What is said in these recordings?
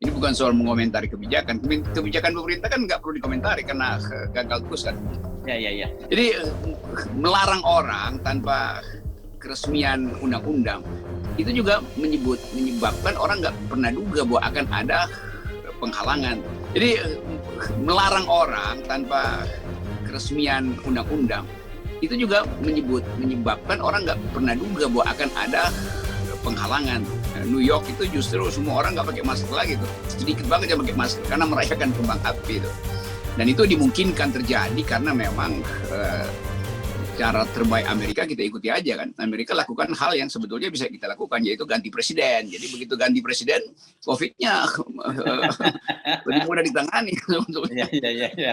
Ini bukan soal mengomentari kebijakan. Kebijakan pemerintah kan nggak perlu dikomentari karena gagal terus kan. Ya. Jadi melarang orang tanpa keresmian undang-undang itu juga menyebabkan orang nggak pernah duga bahwa akan ada penghalangan. Jadi melarang orang tanpa keresmian undang-undang itu juga menyebabkan orang nggak pernah duga bahwa akan ada penghalangan. New York itu justru semua orang nggak pakai masker lagi tuh, sedikit banget yang pakai masker karena merayakan kembang api itu. Dan itu dimungkinkan terjadi karena memang cara terbaik Amerika kita ikuti aja kan. Amerika lakukan hal yang sebetulnya bisa kita lakukan, yaitu ganti presiden. Jadi begitu ganti presiden, COVID-nya lebih mudah ditangani. Ya.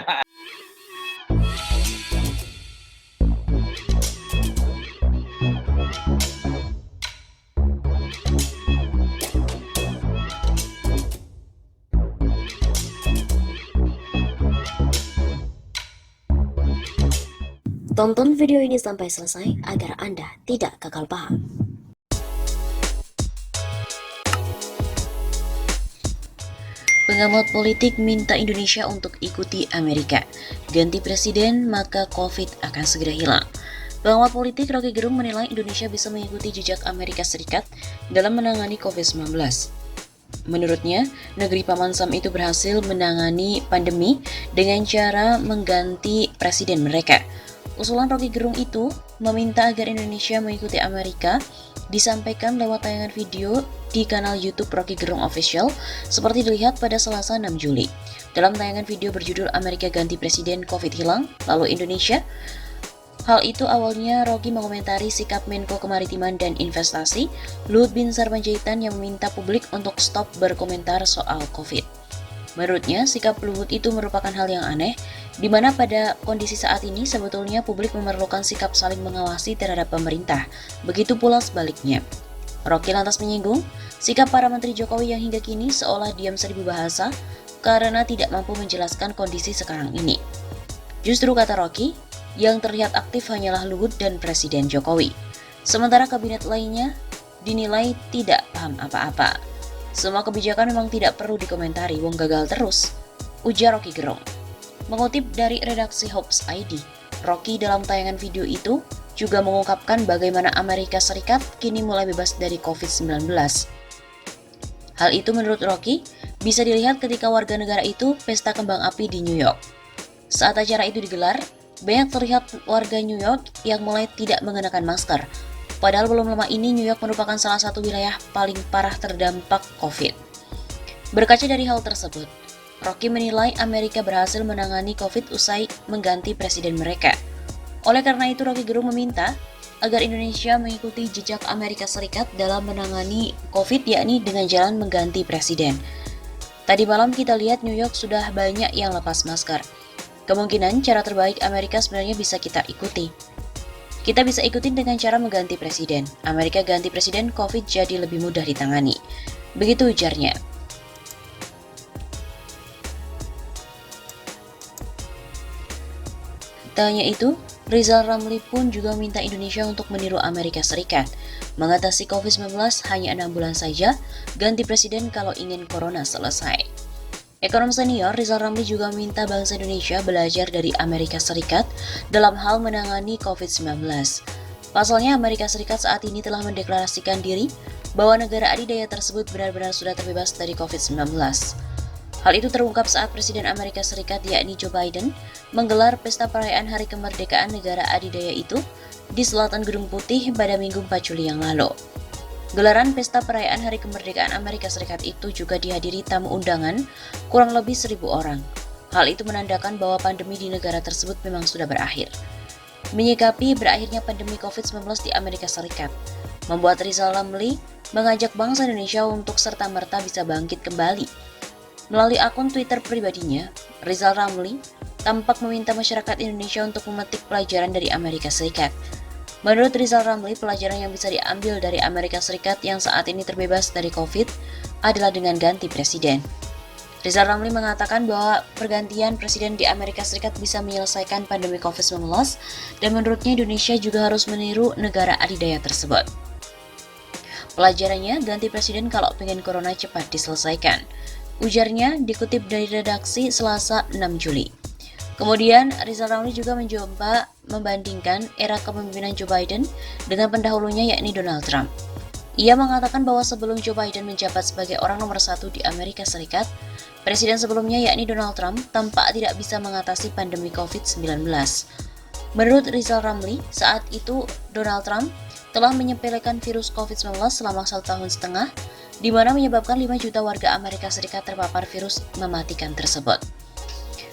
Tonton video ini sampai selesai agar Anda tidak gagal paham. Pengamat politik minta Indonesia untuk ikuti Amerika. Ganti presiden, maka COVID akan segera hilang. Pengamat politik Rocky Gerung menilai Indonesia bisa mengikuti jejak Amerika Serikat dalam menangani COVID-19. Menurutnya, negeri Paman Sam itu berhasil menangani pandemi dengan cara mengganti presiden mereka. Usulan Rocky Gerung itu meminta agar Indonesia mengikuti Amerika disampaikan lewat tayangan video di kanal YouTube Rocky Gerung Official seperti dilihat pada Selasa 6 Juli. Dalam tayangan video berjudul Amerika Ganti Presiden COVID Hilang, lalu Indonesia. Hal itu awalnya Rocky mengomentari sikap Menko Kemaritiman dan Investasi Luhut Bin Sarpanjaitan yang meminta publik untuk stop berkomentar soal COVID. Menurutnya, sikap Luhut itu merupakan hal yang aneh, di mana pada kondisi saat ini sebetulnya publik memerlukan sikap saling mengawasi terhadap pemerintah. Begitu pula sebaliknya. Rocky lantas menyinggung sikap para Menteri Jokowi yang hingga kini seolah diam seribu bahasa karena tidak mampu menjelaskan kondisi sekarang ini. Justru kata Rocky, yang terlihat aktif hanyalah Luhut dan Presiden Jokowi. Sementara kabinet lainnya dinilai tidak paham apa-apa. Semua kebijakan memang tidak perlu dikomentari, wong gagal terus, ujar Rocky Gerung. Mengutip dari redaksi Hopes ID, Rocky dalam tayangan video itu juga mengungkapkan bagaimana Amerika Serikat kini mulai bebas dari COVID-19. Hal itu menurut Rocky bisa dilihat ketika warga negara itu pesta kembang api di New York. Saat acara itu digelar, banyak terlihat warga New York yang mulai tidak mengenakan masker. Padahal belum lama ini New York merupakan salah satu wilayah paling parah terdampak COVID. Berkaca dari hal tersebut, Rocky menilai Amerika berhasil menangani COVID usai mengganti presiden mereka. Oleh karena itu, Rocky Gerung meminta agar Indonesia mengikuti jejak Amerika Serikat dalam menangani COVID, yakni dengan jalan mengganti presiden. Tadi malam kita lihat New York sudah banyak yang lepas masker. Kemungkinan cara terbaik Amerika sebenarnya bisa kita ikuti. Kita bisa ikutin dengan cara mengganti presiden. Amerika ganti presiden, COVID jadi lebih mudah ditangani. Begitu ujarnya. Tak hanya itu, Rizal Ramli pun juga minta Indonesia untuk meniru Amerika Serikat. Mengatasi COVID-19 hanya 6 bulan saja, ganti presiden kalau ingin corona selesai. Ekonom senior Rizal Ramli juga minta bangsa Indonesia belajar dari Amerika Serikat dalam hal menangani COVID-19. Pasalnya Amerika Serikat saat ini telah mendeklarasikan diri bahwa negara adidaya tersebut benar-benar sudah terbebas dari COVID-19. Hal itu terungkap saat Presiden Amerika Serikat yakni Joe Biden menggelar pesta perayaan Hari Kemerdekaan negara adidaya itu di selatan Gedung Putih pada Minggu 4 Juli yang lalu. Gelaran pesta perayaan Hari Kemerdekaan Amerika Serikat itu juga dihadiri tamu undangan kurang lebih 1.000 orang. Hal itu menandakan bahwa pandemi di negara tersebut memang sudah berakhir. Menyikapi berakhirnya pandemi COVID-19 di Amerika Serikat, membuat Rizal Ramli mengajak bangsa Indonesia untuk serta-merta bisa bangkit kembali. Melalui akun Twitter pribadinya, Rizal Ramli tampak meminta masyarakat Indonesia untuk memetik pelajaran dari Amerika Serikat. Menurut Rizal Ramli, pelajaran yang bisa diambil dari Amerika Serikat yang saat ini terbebas dari COVID adalah dengan ganti presiden. Rizal Ramli mengatakan bahwa pergantian presiden di Amerika Serikat bisa menyelesaikan pandemi COVID-19 dan menurutnya Indonesia juga harus meniru negara adidaya tersebut. Pelajarannya, ganti presiden kalau pengen corona cepat diselesaikan. Ujarnya dikutip dari redaksi Selasa 6 Juli. Kemudian, Rizal Ramli juga mencoba membandingkan era kepemimpinan Joe Biden dengan pendahulunya yakni Donald Trump. Ia mengatakan bahwa sebelum Joe Biden menjabat sebagai orang nomor 1 di Amerika Serikat, presiden sebelumnya yakni Donald Trump tampak tidak bisa mengatasi pandemi COVID-19. Menurut Rizal Ramli, saat itu Donald Trump telah menyepelekan virus COVID-19 selama 1,5 tahun, di mana menyebabkan 5 juta warga Amerika Serikat terpapar virus mematikan tersebut.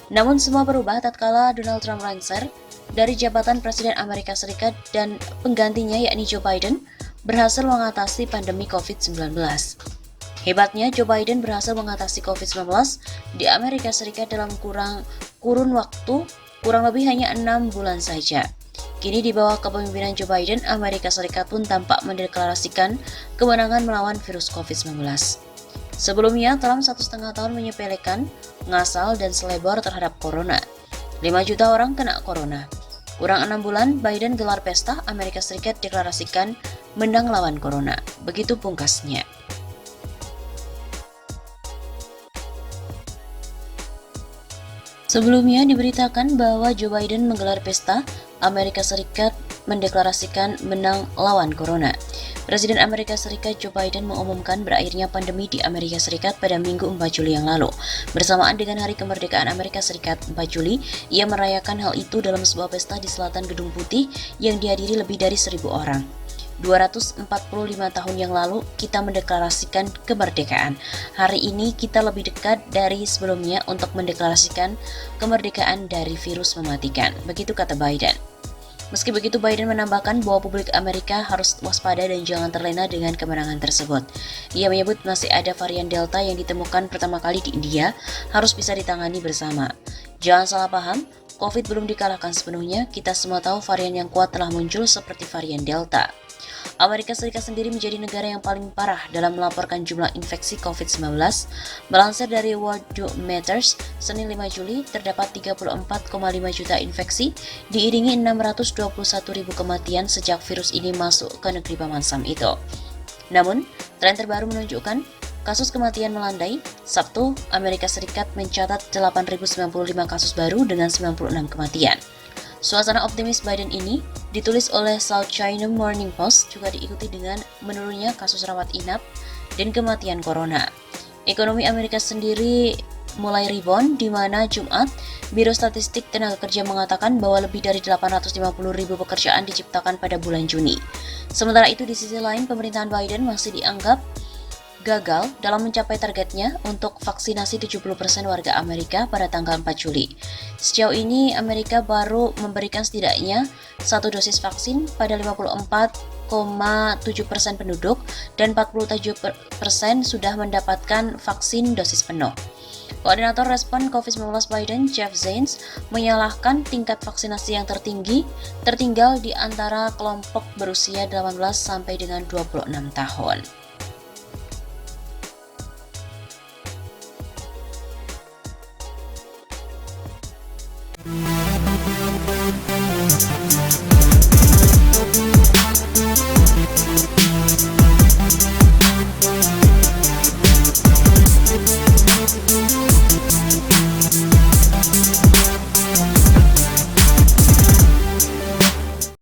Namun semua berubah tatkala Donald Trump lengser dari jabatan Presiden Amerika Serikat dan penggantinya yakni Joe Biden berhasil mengatasi pandemi COVID-19. Hebatnya, Joe Biden berhasil mengatasi COVID-19 di Amerika Serikat dalam kurun waktu kurang lebih hanya 6 bulan saja. Kini di bawah kepemimpinan Joe Biden, Amerika Serikat pun tampak mendeklarasikan kemenangan melawan virus COVID-19. Sebelumnya, Trump 1,5 tahun menyepelekan, ngasal, dan selebor terhadap corona. 5 juta orang kena corona. Kurang 6 bulan, Biden gelar pesta, Amerika Serikat deklarasikan menang lawan corona. Begitu pungkasnya. Sebelumnya diberitakan bahwa Joe Biden menggelar pesta, Amerika Serikat mendeklarasikan menang lawan corona. Presiden Amerika Serikat Joe Biden mengumumkan berakhirnya pandemi di Amerika Serikat pada Minggu 4 Juli yang lalu. Bersamaan dengan Hari Kemerdekaan Amerika Serikat 4 Juli, ia merayakan hal itu dalam sebuah pesta di selatan Gedung Putih yang dihadiri lebih dari 1.000 orang. 245 tahun yang lalu kita mendeklarasikan kemerdekaan. Hari ini kita lebih dekat dari sebelumnya untuk mendeklarasikan kemerdekaan dari virus mematikan. Begitu kata Biden. Meski begitu, Biden menambahkan bahwa publik Amerika harus waspada dan jangan terlena dengan kemenangan tersebut. Ia menyebut masih ada varian Delta yang ditemukan pertama kali di India, harus bisa ditangani bersama. Jangan salah paham, COVID belum dikalahkan sepenuhnya, kita semua tahu varian yang kuat telah muncul seperti varian Delta. Amerika Serikat sendiri menjadi negara yang paling parah dalam melaporkan jumlah infeksi COVID-19. Melansir dari Worldometers, Senin 5 Juli terdapat 34,5 juta infeksi, diiringi 621.000 kematian sejak virus ini masuk ke negeri Paman Sam itu. Namun, tren terbaru menunjukkan kasus kematian melandai. Sabtu, Amerika Serikat mencatat 8.095 kasus baru dengan 96 kematian. Suasana optimis Biden ini ditulis oleh South China Morning Post juga diikuti dengan menurunnya kasus rawat inap dan kematian corona. Ekonomi Amerika sendiri mulai rebound, di mana Jumat, Biro Statistik Tenaga Kerja mengatakan bahwa lebih dari 850.000 pekerjaan diciptakan pada bulan Juni. Sementara itu, di sisi lain, pemerintahan Biden masih dianggap gagal dalam mencapai targetnya untuk vaksinasi 70% warga Amerika pada tanggal 4 Juli. Sejauh ini, Amerika baru memberikan setidaknya 1 dosis vaksin pada 54,7% penduduk dan 47% sudah mendapatkan vaksin dosis penuh. Koordinator Respon COVID-19 Biden, Jeff Zients, menyalahkan tingkat vaksinasi yang tertinggal di antara kelompok berusia 18 sampai dengan 26 tahun.